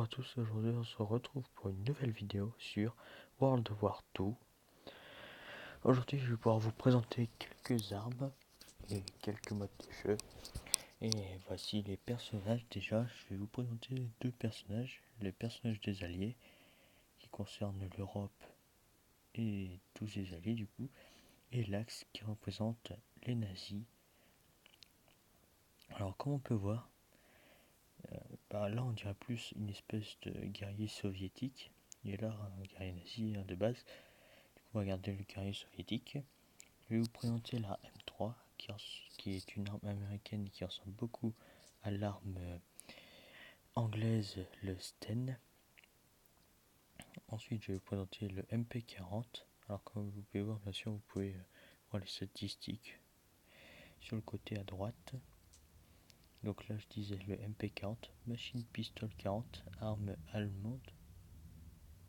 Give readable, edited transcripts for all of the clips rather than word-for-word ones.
Bonjour à tous, aujourd'hui on se retrouve pour une nouvelle vidéo sur World War II. Aujourd'hui je vais pouvoir vous présenter quelques armes et quelques modes de jeu. Et voici les personnages. Déjà je vais vous présenter deux personnages. Les personnages des alliés qui concernent l'Europe et tous ses alliés du coup. Et l'axe qui représente les nazis. Alors comme on peut voir, là on dirait plus une espèce de guerrier soviétique. Et là un guerrier nazi de base. On va regarder le guerrier soviétique. Je vais vous présenter la M3 qui est une arme américaine qui ressemble beaucoup à l'arme anglaise, le Sten. Ensuite je vais vous présenter le MP40. Alors comme vous pouvez voir, bien sûr vous pouvez voir les statistiques sur le côté à droite. Donc là je disais le MP40, machine pistol 40, arme allemande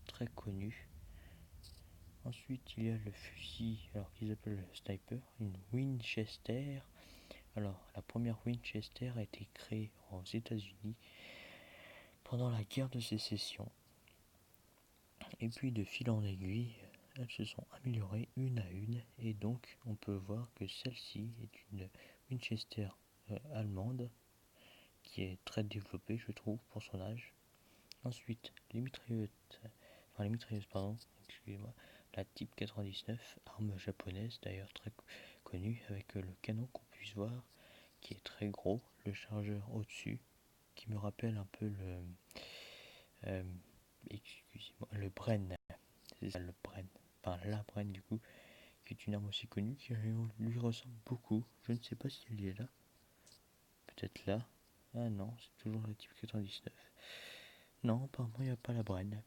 très connue. Ensuite il y a le fusil, alors qu'ils appellent le sniper, une Winchester. Alors la première Winchester a été créée aux États-Unis pendant la guerre de sécession. Et puis de fil en aiguille, elles se sont améliorées une à une. Et donc on peut voir que celle-ci est une Winchester allemande qui est très développée, je trouve, pour son âge. Ensuite, les mitrailleuses, excusez-moi, la Type 99, arme japonaise d'ailleurs très connue, avec le canon qu'on puisse voir qui est très gros, le chargeur au-dessus qui me rappelle un peu excusez-moi, le Bren, c'est ça le Bren, enfin la Bren du coup, qui est une arme aussi connue qui lui ressemble beaucoup. Je ne sais pas si elle est là, peut-être là. Ah non, c'est toujours la Type 99. Non, apparemment il n'y a pas la Bren.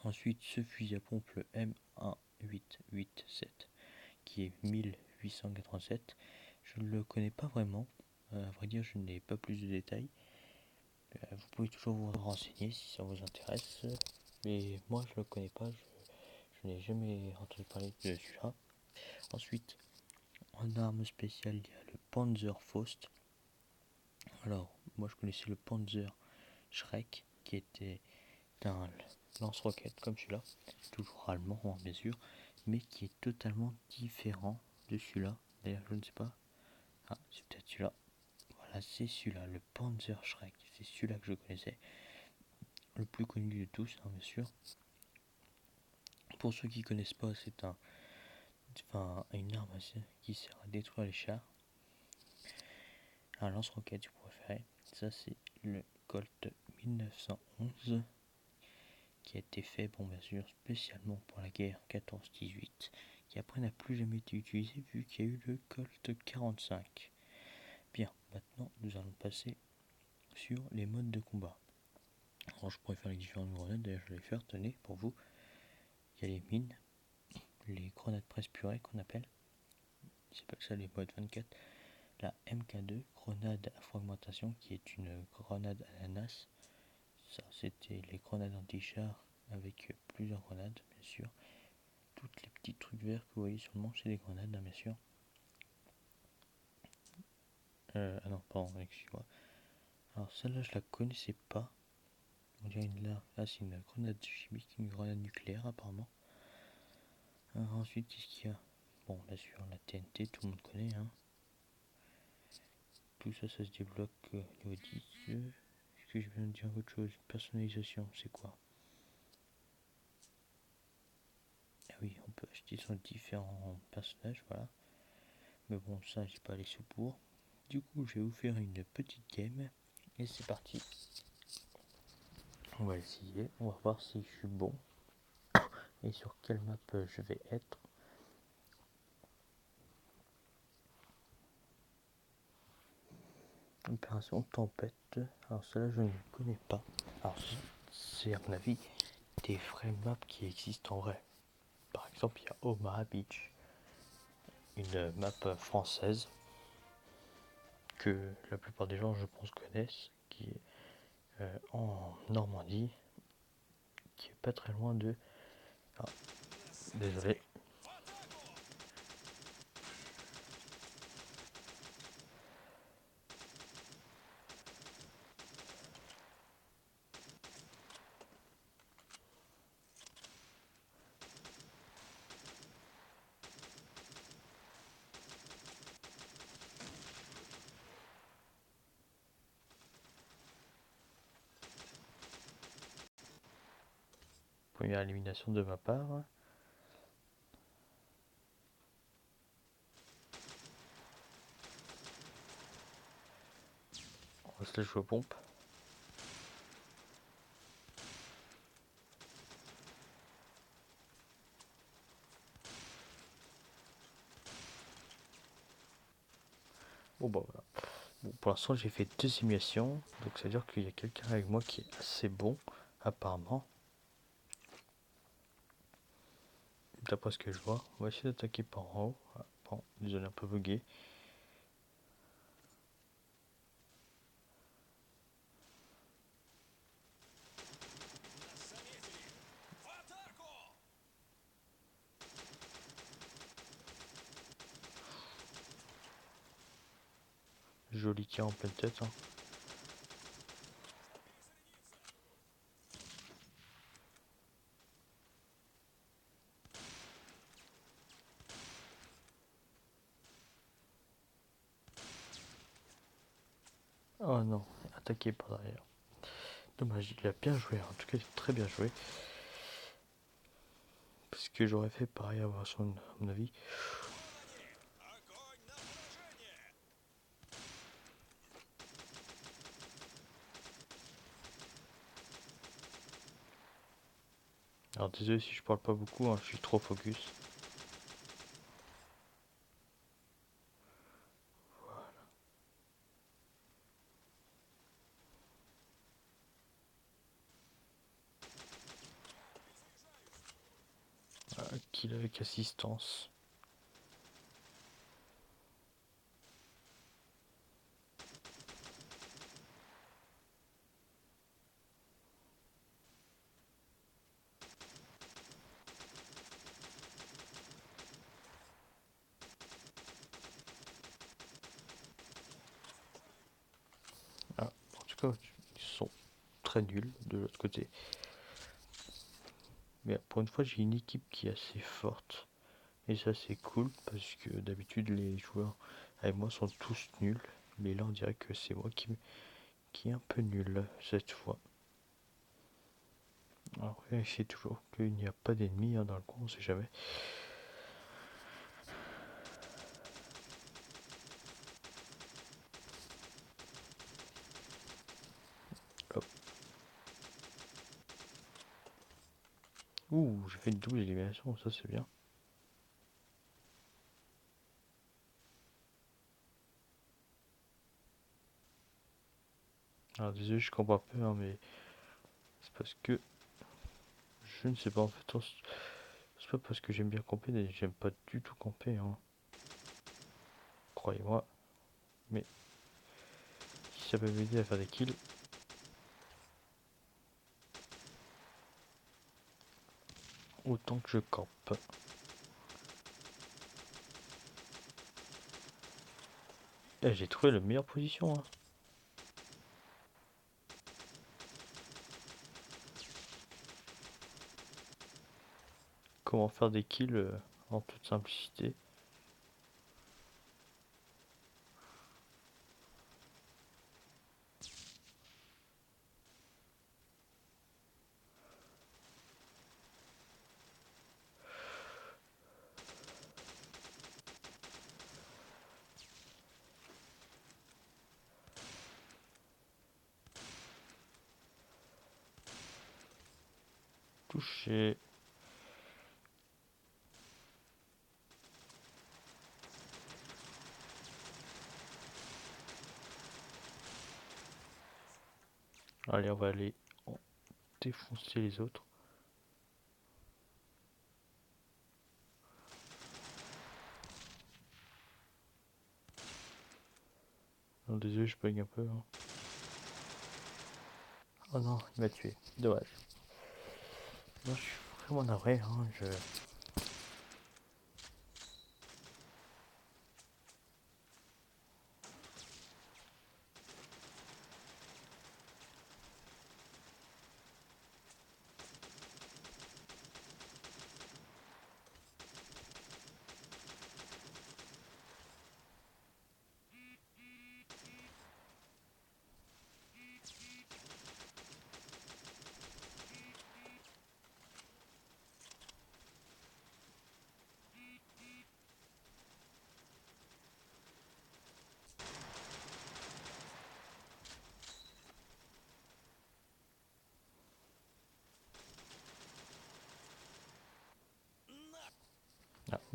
Ensuite, ce fusil à pompe, le M1887, qui est 1887. Je ne le connais pas vraiment. À vrai dire, je n'ai pas plus de détails. Vous pouvez toujours vous renseigner si ça vous intéresse. Mais moi, je ne le connais pas. Je n'ai jamais entendu parler de celui-là. Ensuite, en arme spéciale, il y a le Panzerfaust. Alors, moi, je connaissais le Panzer Schreck, qui était un lance-roquette comme celui-là, toujours allemand hein, bien sûr, mais qui est totalement différent de celui-là. D'ailleurs, je ne sais pas. Ah, c'est peut-être celui-là. Voilà, c'est celui-là, le Panzer Schreck. C'est celui-là que je connaissais. Le plus connu de tous, hein, bien sûr. Pour ceux qui ne connaissent pas, c'est une arme qui sert à détruire les chars. Un lance-roquette, si vous préférez. Ça, c'est le Colt 1911 qui a été fait, bon, bien sûr, spécialement pour la guerre 14-18, qui après n'a plus jamais été utilisé vu qu'il y a eu le Colt 45. Bien, maintenant, nous allons passer sur les modes de combat. Alors, je pourrais faire les différentes grenades, d'ailleurs, je vais les faire, tenez, pour vous. Il y a les mines, les grenades presse purée qu'on appelle. C'est pas ça les modes 24. La MK2, grenade à fragmentation, qui est une grenade ananas. Ça, c'était les grenades anti-char avec plusieurs grenades, bien sûr. Toutes les petits trucs verts que vous voyez sur le manche, c'est des grenades, hein, bien sûr. Ah non, pardon, excuse-moi. Alors celle-là, je la connaissais pas. On dirait là c'est une grenade chimique, une grenade nucléaire apparemment. Alors, ensuite, qu'est-ce qu'il y a? Bon, bien sûr, la TNT, tout le monde connaît, hein. Tout ça, ça se débloque niveau 10. Est-ce que je viens de dire autre chose? Personnalisation, c'est quoi? Ah oui, on peut acheter sur différents personnages, voilà. Mais bon, ça, j'ai pas les sous pour. Du coup, je vais vous faire une petite game. Et c'est parti. On va essayer. On va voir si je suis bon. Et sur quelle map je vais être. Opération Tempête. Alors celle-là, je ne connais pas. Alors c'est à mon avis des vraies maps qui existent en vrai. Par exemple, il y a Omaha Beach. Une map française que la plupart des gens, je pense, connaissent. Qui est en Normandie. Qui est pas très loin de... Ah, désolé. Première élimination de ma part. On va se la jouer aux pompes. Bon bah voilà. Bon, pour l'instant j'ai fait 2 simulations, donc ça veut dire qu'il y a quelqu'un avec moi qui est assez bon, apparemment. D'après ce que je vois, on va essayer d'attaquer par en haut. Ah, bon, désolé, un peu bugué. Joli tir en pleine tête. Hein. Oh non, attaqué par derrière. Dommage, il a bien joué, en tout cas il a très bien joué. Parce que j'aurais fait pareil à mon avis. Alors désolé si je parle pas beaucoup, hein, je suis trop focus. Kill avec assistance. Ah, en tout cas, ils sont très nuls de l'autre côté. Mais pour une fois, j'ai une équipe qui est assez forte. Et ça, c'est cool parce que d'habitude, les joueurs avec moi sont tous nuls. Mais là, on dirait que c'est moi qui est un peu nul cette fois. Alors, vérifiez toujours qu'il n'y a pas d'ennemis hein, dans le coin, on sait jamais. Hop. Ouh, j'ai fait une double élimination, ça c'est bien. Alors désolé, je comprends pas, hein, mais c'est parce que je ne sais pas en fait. C'est pas parce que j'aime bien camper, j'aime pas du tout camper, hein. Croyez-moi. Mais si ça peut m'aider à faire des kills, autant que je campe. Et j'ai trouvé la meilleure position. Hein. Comment faire des kills en toute simplicité. Toucher. Allez, on va aller défoncer les autres. Non, désolé, je bug un peu. Hein. Oh non, il m'a tué. Dommage. Non, je suis vraiment navré. Hein.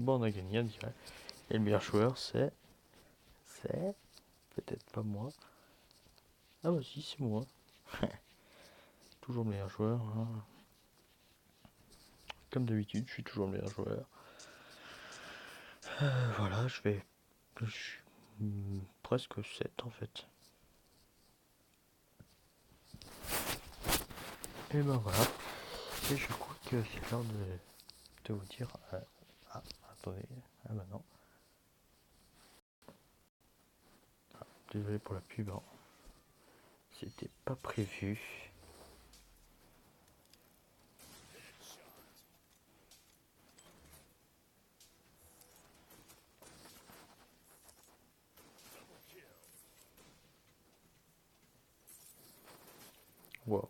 Bon, on a gagné, on dirait. Et le meilleur joueur, c'est peut-être pas moi. Ah bah si, c'est moi. Toujours le meilleur joueur. Hein. Comme d'habitude, je suis toujours le meilleur joueur. Voilà, je suis presque 7 en fait. Et ben voilà. Et je crois que c'est l'heure de vous dire... ah, attendez. Ah bah non. Ah, désolé pour la pub. Hein. C'était pas prévu. Wow. En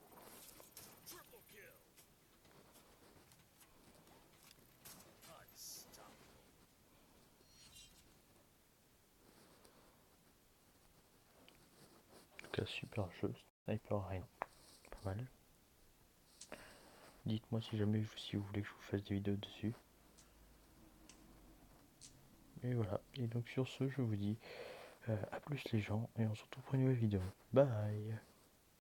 tout cas, super jeu. Sniper Arena. Pas mal. Dites-moi si jamais si vous voulez que je vous fasse des vidéos dessus. Et voilà. Et donc sur ce, je vous dis à plus les gens et on se retrouve pour une nouvelle vidéo. Bye.